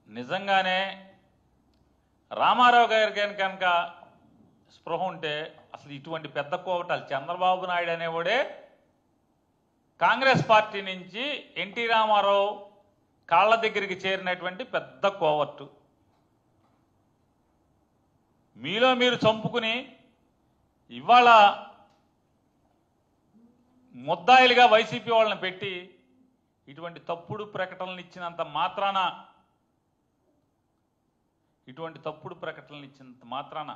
నిజంగానే రామారావు గారికి కనుక స్పృహ ఉంటే అసలు ఇటువంటి పెద్ద కోవటాలు చంద్రబాబు నాయుడు అనేవాడే కాంగ్రెస్ పార్టీ నుంచి ఎన్టీ రామారావు కాళ్ళ దగ్గరికి చేరినటువంటి పెద్ద కోవర్టు. మీలో మీరు చంపుకుని ఇవాళ ముద్దాయిలుగా వైసీపీ వాళ్ళని పెట్టి ఇటువంటి తప్పుడు ప్రకటనలు ఇచ్చినంత మాత్రాన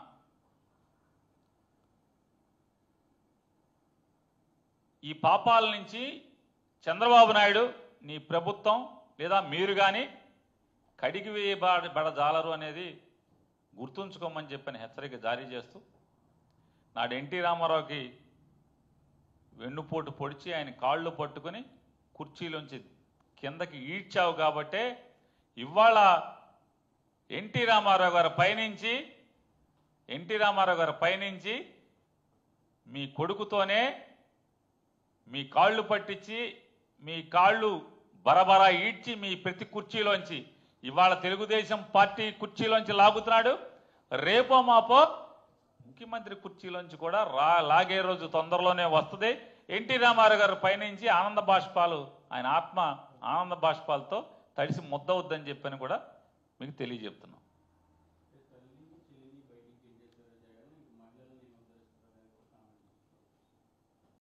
ఈ పాపాల నుంచి చంద్రబాబు నాయుడు నీ ప్రభుత్వం లేదా మీరు కానీ కడిగి వేయబడజాలరు అనేది గుర్తుంచుకోమని చెప్పని హెచ్చరిక జారీ చేస్తూ నాడు ఎన్టీ రామారావుకి వెన్నుపోటు పొడిచి ఆయన కాళ్ళు పట్టుకుని కుర్చీలోంచి కిందకి ఈడ్చావు కాబట్టే ఇవాళ ఎన్టీ రామారావు గారి పైనుంచి మీ కొడుకుతోనే మీ కాళ్ళు పట్టించి మీ కాళ్ళు బరబరా ఈడ్చి మీ ప్రతి కుర్చీలోంచి ఇవాళ తెలుగుదేశం పార్టీ కుర్చీలోంచి లాగుతున్నాడు. రేపో మాపో ముఖ్యమంత్రి కుర్చీలోంచి కూడా లాగే రోజు తొందరలోనే వస్తుంది. ఎన్టీ రామారావు గారి పైనుంచి ఆనంద బాష్పాలు ఆయన ఆత్మ ఆనంద బాష్పాలతో తడిసి ముద్దవుద్దని చెప్పని కూడా మీకు తెలియజెప్తున్నాం.